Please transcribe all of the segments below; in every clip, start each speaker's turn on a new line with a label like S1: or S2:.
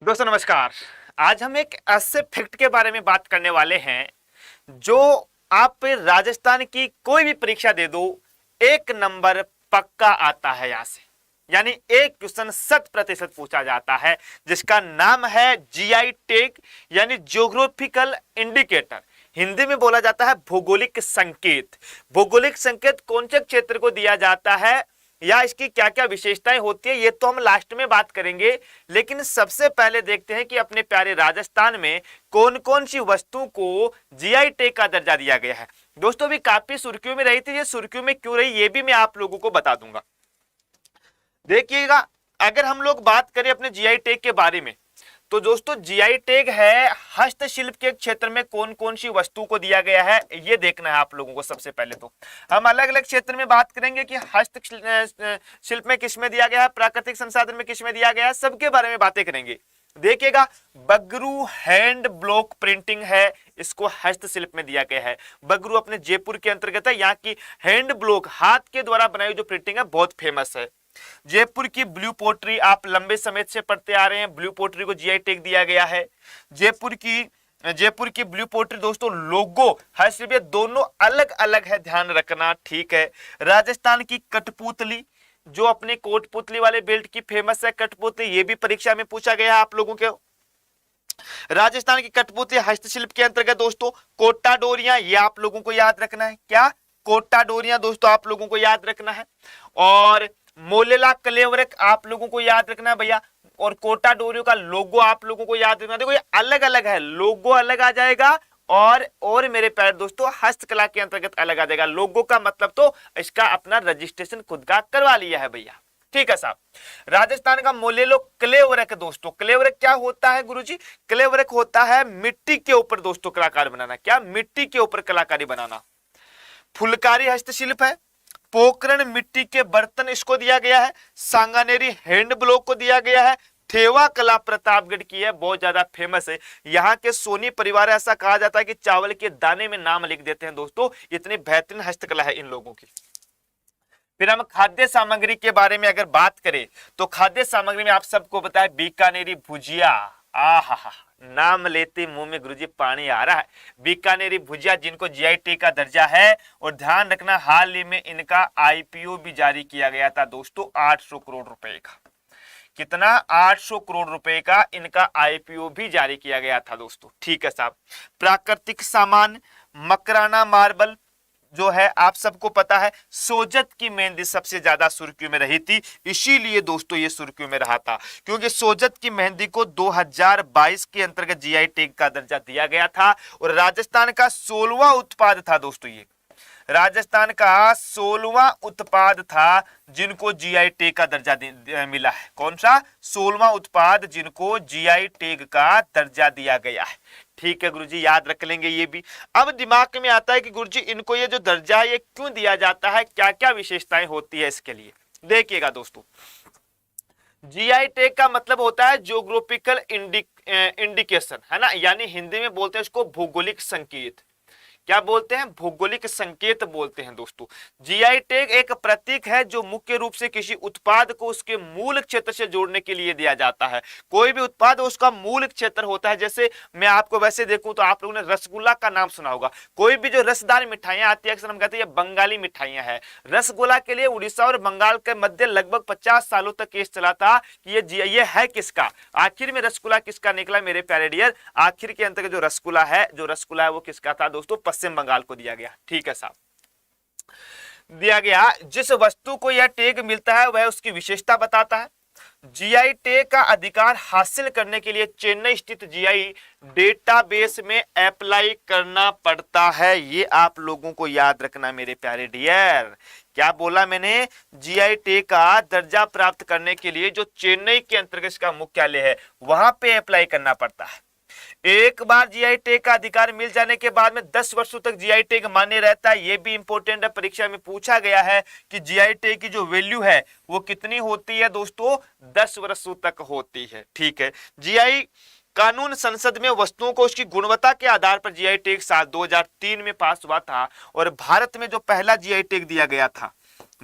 S1: दोस्तों नमस्कार। आज हम एक ऐसे फैक्ट के बारे में बात करने वाले हैं जो आप राजस्थान की कोई भी परीक्षा दे दो, एक नंबर पक्का आता है यहां से। यानी एक क्वेश्चन 100% पूछा जाता है, जिसका नाम है जीआई टैग यानी ज्योग्राफिकल इंडिकेटर। हिंदी में बोला जाता है भौगोलिक संकेत। भौगोलिक संकेत कौन से क्षेत्र को दिया जाता है या इसकी क्या क्या विशेषताएं होती है, ये तो हम लास्ट में बात करेंगे। लेकिन सबसे पहले देखते हैं कि अपने प्यारे राजस्थान में कौन कौन सी वस्तु को जीआई टैग का दर्जा दिया गया है। दोस्तों अभी काफी सुर्खियों में रही थी, ये सुर्खियों में क्यों रही ये भी मैं आप लोगों को बता दूंगा। देखिएगा, अगर हम लोग बात करें अपने जीआई टैग के बारे में, तो दोस्तों जीआई टैग है हस्तशिल्प के क्षेत्र में कौन कौन सी वस्तु को दिया गया है, ये देखना है आप लोगों को। सबसे पहले तो हम अलग अलग क्षेत्र में बात करेंगे कि हस्तशिल्प में किस में दिया गया है, प्राकृतिक संसाधन में किस में दिया गया है, सबके बारे में बातें करेंगे। देखिएगा, बगरू हैंड ब्लॉक प्रिंटिंग है, इसको हस्तशिल्प में दिया गया है। बगरू अपने जयपुर के अंतर्गत है। यहाँ की हैंड ब्लॉक हाथ के द्वारा बनाई जो प्रिंटिंग है बहुत फेमस है। जयपुर की ब्लू पोट्री आप लंबे समय से पढ़ते आ रहे हैं, ब्लू पोट्री को जीआई टैग दिया गया है। जयपुर की ब्लू पोट्री दोस्तों लोगो हस्तशिल्प दोनों अलग अलग है, ध्यान रखना, ठीक है। राजस्थान की कठपुतली जो अपने कोटपुतली वाले बेल्ट की फेमस है, कठपुतली, ये भी परीक्षा में पूछा गया है आप लोगों के। राजस्थान की कठपुतली हस्तशिल्प के अंतर्गत दोस्तों कोटा डोरियां, ये आप लोगों को याद रखना है। क्या कोटा डोरियां दोस्तों आप लोगों को याद रखना है। और मोलेला कलेवरक आप लोगों को याद रखना है भैया। और कोटा डोरियों का लोगो आप लोगों को याद रखना है। देखो ये अलग अलग है, लोगो अलग आ जाएगा और मेरे प्यारे दोस्तों हस्तकला के अंतर्गत अलग आ जाएगा। लोगो का मतलब तो इसका अपना रजिस्ट्रेशन खुद का करवा लिया है भैया, ठीक है साहब। राजस्थान का मोलेलो क्लेवर्क दोस्तों, क्लेवर्क क्या होता है गुरुजी? क्लेवर्क होता है मिट्टी के ऊपर दोस्तों कलाकार बनाना। क्या? मिट्टी के ऊपर कलाकारी बनाना। फुलकारी हस्तशिल्प है। पोखरण मिट्टी के बर्तन इसको दिया गया है। सांगानेरी हैंड ब्लॉक को दिया गया है। थेवा कला प्रतापगढ़ की है, बहुत ज्यादा फेमस है। यहाँ के सोनी परिवार, ऐसा कहा जाता है कि चावल के दाने में नाम लिख देते हैं दोस्तों, इतनी बेहतरीन हस्तकला है इन लोगों की। फिर हम खाद्य सामग्री के बारे में अगर बात करें तो खाद्य सामग्री में आप सबको पता है बीकानेरी भुजिया। आहा, नाम लेते मुंह में गुरुजी पानी आ रहा है। बीकानेरी भुजिया जिनको जीआई टैग का दर्जा है। और ध्यान रखना हाल ही में इनका आईपीओ भी जारी किया गया था दोस्तों, 800 करोड़ रुपए का। कितना? 800 करोड़ रुपए का इनका आईपीओ भी जारी किया गया था दोस्तों, ठीक है साहब। प्राकृतिक सामान मकराना मार्बल जो है आप सबको पता है। सोजत की मेहंदी सबसे ज्यादा सुर्खियों में रही थी, इसीलिए दोस्तों ये सुर्खियों में रहा था क्योंकि सोजत की मेहंदी को 2022 के अंतर्गत जीआई टैग का दर्जा दिया गया था। और राजस्थान का 16वां उत्पाद था दोस्तों, ये राजस्थान का 16वां उत्पाद था जिनको जीआई टैग का दर्जा मिला है। कौन सा? 16वां उत्पाद जिनको जीआई टैग का दर्जा दिया गया है, ठीक है गुरुजी, याद रख लेंगे ये भी। अब दिमाग में आता है कि गुरुजी इनको ये जो दर्जा है ये क्यों दिया जाता है, क्या क्या विशेषताएं होती है इसके लिए। देखिएगा दोस्तों, जीआई टैग का मतलब होता है ज्योग्राफिकल इंडिकेशन, है ना, यानी हिंदी में बोलते हैं इसको भौगोलिक संकेत। क्या बोलते हैं? भौगोलिक संकेत बोलते हैं दोस्तों। जीआई टैग एक प्रतीक है जो मुख्य रूप से किसी उत्पाद को उसके मूल क्षेत्र से जोड़ने के लिए दिया जाता है। कोई भी उत्पाद उसका मूल क्षेत्र होता है। जैसे मैं आपको वैसे देखूं तो आप लोगों ने रसगुल्ला का नाम सुना होगा। कोई भी जो रसदार मिठाइयां आती है अक्सर हम कहते हैं ये बंगाली मिठाइयां हैं। रसगुल्ला के लिए उड़ीसा और बंगाल के मध्य लगभग 50 सालों तक केस चला था कि ये है किसका। आखिर में रसगुल्ला किसका निकला मेरे प्यारे डियर? आखिर के अंतर्गत जो रसगुल्ला है वो किसका था दोस्तों? पश्चिम बंगाल को दिया गया, ठीक है साहब। दिया गया जिस वस्तु को यह टैग मिलता है वह उसकी विशेषता बताता है। जीआई टैग का अधिकार हासिल करने के लिए चेन्नई स्थित जीआई डेटाबेस में अप्लाई करना पड़ता है। ये आप लोगों को याद रखना मेरे प्यारे डियर। क्या बोला मैंने? जीआई टैग का दर्जा प्राप्त करने के लिए जो चेन्नई के अंतर्गत इसका मुख्यालय है वहां पे अप्लाई करना पड़ता है। एक बार जीआई टैग का अधिकार मिल जाने के बाद में 10 वर्षों तक जीआई टैग मान्य रहता है। यह भी इंपॉर्टेंट है, परीक्षा में पूछा गया है कि जीआई टैग की जो वैल्यू है वो कितनी होती है दोस्तों? 10 वर्षों तक होती है, ठीक है। जीआई कानून संसद में वस्तुओं को उसकी गुणवत्ता के आधार पर जीआई टैग साल 2003 में पास हुआ था। और भारत में जो पहला जीआई टैग दिया गया था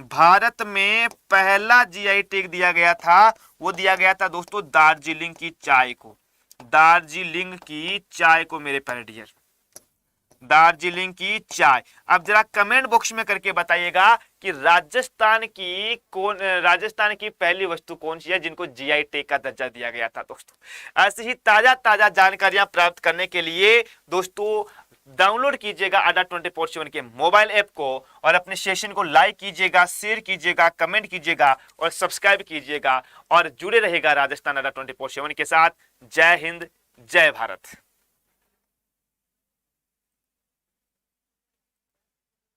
S1: भारत में पहला जीआई टैग दिया गया था, वो दिया गया था दोस्तों दार्जिलिंग की चाय को। दार्जिलिंग की चाय को मेरे प्यारे डियर, दार्जिलिंग की चाय। अब जरा कमेंट बॉक्स में करके बताइएगा कि राजस्थान की पहली वस्तु कौन सी है जिनको जीआई टैग का दर्जा दिया गया था दोस्तों। ऐसे ही ताजा ताजा जानकारियां प्राप्त करने के लिए दोस्तों डाउनलोड कीजिएगा अड्डा 24/7 के मोबाइल ऐप को, और अपने सेशन को लाइक कीजिएगा, शेयर कीजिएगा, कमेंट कीजिएगा और सब्सक्राइब कीजिएगा, और जुड़े रहेगा राजस्थान अड्डा 24/7 के साथ। जय हिंद, जय भारत।